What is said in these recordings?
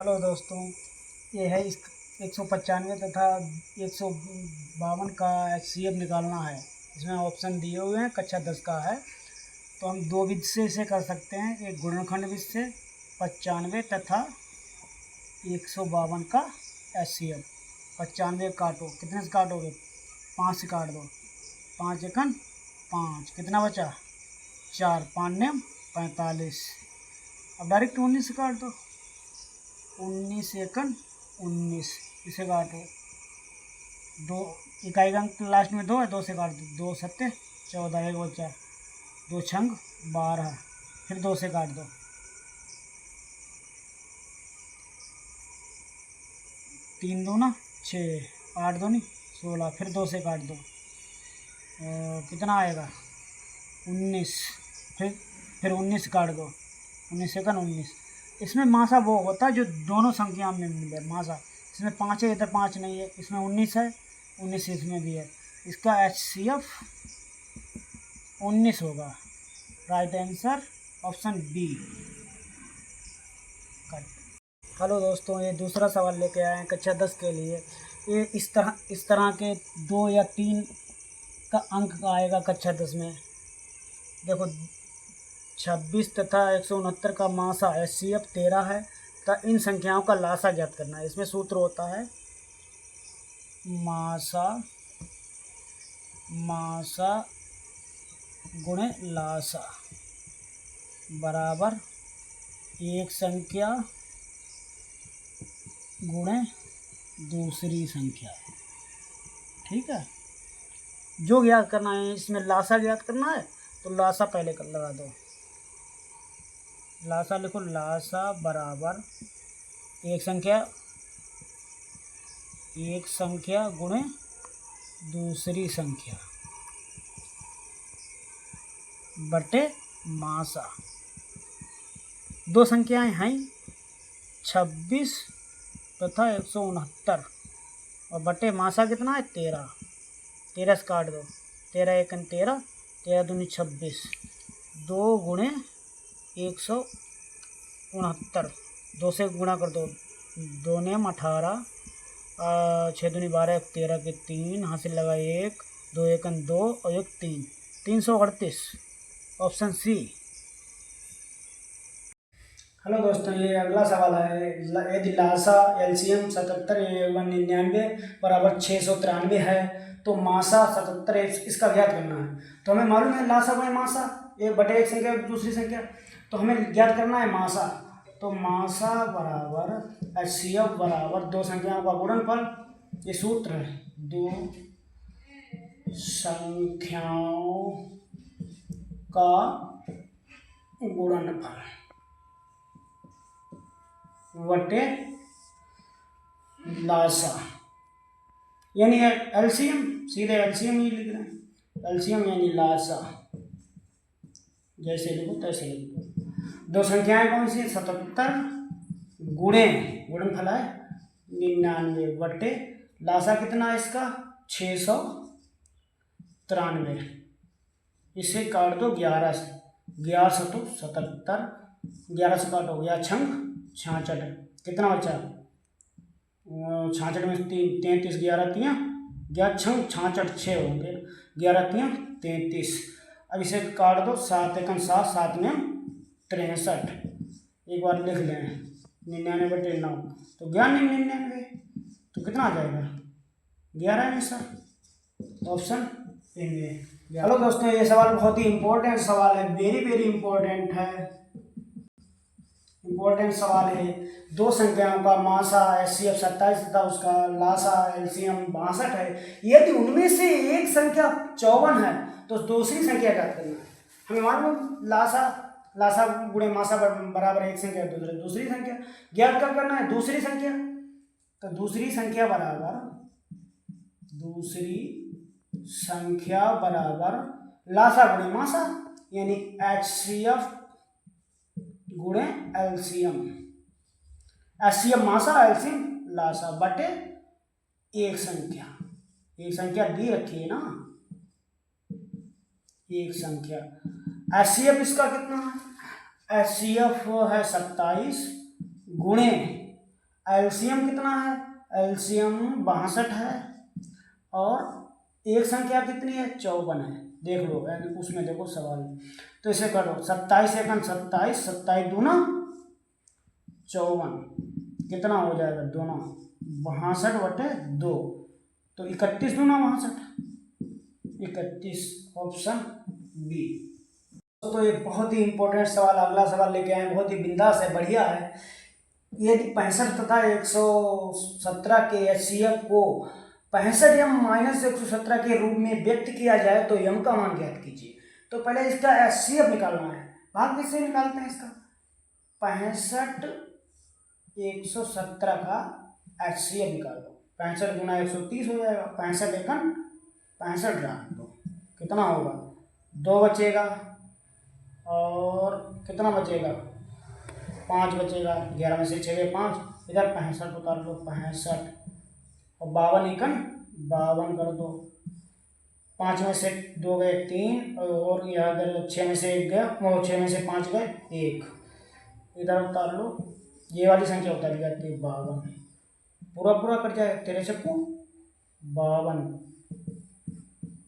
Hello दोस्तों, ये है इस 195 तथा 152 का HCF निकालना है। इसमें ऑप्शन दिए हुए हैं, कक्षा 10 का है। तो हम दो विधि से इसे कर सकते हैं, एक गुणनखंड विधि से 95 तथा 152 का HCF। 95 काटो, कितने से काटोगे? 5 से काट दो। 5 एकन 5, कितना बचा? 4, 5 नेम 45। अब डायरेक्ट 19 से काट दो। 19 एकन 19, इसे काटो। दो इकाई का अंक लास्ट में 2 है, 2 से काट दो। 2 सत्ते 14, एक बचा। 2 छंग 12, फिर 2 से काट दो। 3 दूना 6, 8 दूनी 16, फिर 2 से काट दो। कितना आएगा? 19, फिर 19 काट दो। 19 एकन 19। इसमें मासा वो होता है जो दोनों संख्या में मिले मासा। इसमें 5 है, इधर 5 नहीं है। इसमें 19 है, 19 इसमें भी है। इसका HCF 19 होगा। Right answer option B. Hello दोस्तों, ये दूसरा सवाल लेके आए हैं कक्षा 10 के लिए। ये इस तरह के 2 या 3 का अंक आएगा कक्षा 10 में। देखो, 26 तथा 169 का मासा HCF 13 है तथा इन संख्याओं का लासा ज्ञात करना है। इसमें सूत्र होता है मासा गुणे लासा बराबर एक संख्या गुणे दूसरी संख्या। ठीक है, जो ज्ञात करना है, इसमें लासा ज्ञात करना है तो लासा पहले कर लगा दो। लासा लिखो, लासा बराबर एक संख्या गुणे दूसरी संख्या बटे मासा। दो संख्याएं हैं 26 तथा 169 और बटे मासा कितना है? 13। 13 से काट दो। 13 एकन 13, 13 दूनी 26, 2 गुणे 169, 2 से गुणा कर दो। 2 नेम 18, 6 दूनी 12, 13 के 3, हासिल लगा 1, 2 एकन 2 और 1 3, 338। Option C. हेलो दोस्तों, ये अगला सवाल है। यदि लासा LCM 77 एवं 99 बराबर 693 है तो मासा 77 इसका ज्ञात करना है। तो हमें मालूम है लासा गुणे मासा, एक बटे एक संख्या दूसरी संख्या, तो हमें ज्ञात करना है मासा। तो मासा बराबर HCF बराबर दो संख्याओं का गुणनफल। ये सूत्र है, दो संख्याओं का गुणनफल वटे लासा, यानी LCM। सीधे LCM ही लिख रहे हैं। LCM यानी लासा, जैसे लिखो तैसे लिखो। दो संख्याएं कौन सी? 77 गुणे, गुणनफल है 99 बटे लासा कितना है इसका? 693। इसे काट दो 11 से। 11 सतो 77, 11 से काटो, गया छंग 66, कितना बचा? 66 में 33, 11 तियाँ 11 छंग 66, 6 होंगे, 11 तियाँ 33। अब इसे काट दो, 7 एकन 7, 7 में 63। एक बार लिख लें, 99 बटे 9, तो 99, तो कितना आ जाएगा? 11 में सर, ऑप्शन ए में। हेलो दोस्तों, ये सवाल बहुत ही इम्पोर्टेंट सवाल है, वेरी वेरी इम्पोर्टेंट है। इम्पोर्टेंट सवाल है। दो संख्याओं का मासा HCF 27 तथा उसका लासा LCM 62 है। यदि उनमें से एक संख्या 54 है तो दूसरी संख्या ज्ञात करना है। हमें मालूम लासा गुणे मासा बराबर एक संख्या दूसरी संख्या ज्ञात कर करना है। दूसरी संख्या, तो दूसरी संख्या बराबर लासा गुणे मासा, यानी HCF गुणे LCM। HCF मासा, LCM लासा बटे एक संख्या दी रखी है ना, एक संख्या। HCF इसका कितना है? HCF है 27 गुणे एलसीएम कितना है, एलसीएम 62 है और एक संख्या कितनी है, 54 है। देख लो उसमें देखो सवाल, तो इसे करो 27 एकम 27, 27 दूना 54, कितना हो जाएगा दोनों 62/2, तो 31 दूना 62, 31 ऑप्शन बी। तो ये बहुत ही इंपॉर्टेंट सवाल, अगला सवाल लेके आए, बहुत ही बिंदास है, बढ़िया है। यदि 65 तथा 117 के एचसीएफ को 65m-117 के रूप में व्यक्त किया जाए तो यम का मान ज्ञात कीजिए। तो पहले इसका एचसीएफ निकालना है, भाग किससे निकालते हैं इसका, 65 117 का एचसीएफ निकाल दो, 65 गुना 130 हो जाएगा, 65 एकम 65 राख दो, कितना होगा 2 बचेगा और कितना बचेगा 5 बचेगा, 11 में से 6 गए 5, इधर 65 उतार लो, 65 और 52 एकम 52 कर दो, 5 में से 2 गए 3 और यहाँ इधर 6 में से 1 गया और 6 में से 5 गए 1, इधर उतार लो, ये वाली संख्या उतारी जाती है 52, पूरा पूरा कट जाए, 13 छक्कू 52,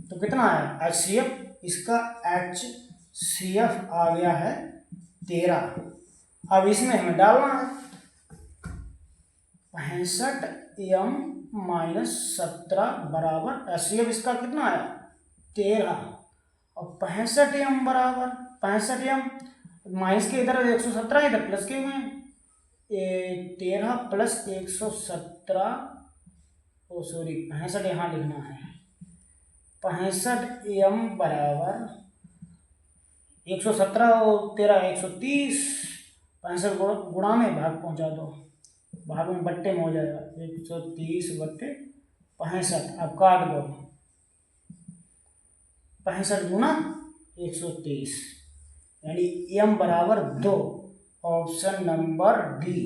तो कितना आया एचसीएफ, इसका एचसीएफ आ गया है 13। अब इसमें हमें डालना है 65m-17 बराबर एचसीएफ इसका कितना आया 13, और 65m बराबर 65m माइनस के इधर 117 इधर प्लस के में 13 प्लस 117, ओ सॉरी 65 यहाँ लिखना है, 65m बराबर 117 और 13 130, 65 गुणा में भाग पहुंचा दो, भाग में बट्टे में हो जाएगा 130/65, अब काट दो, 65 गुना 130 यानी m बराबर 2, ऑप्शन नंबर डी।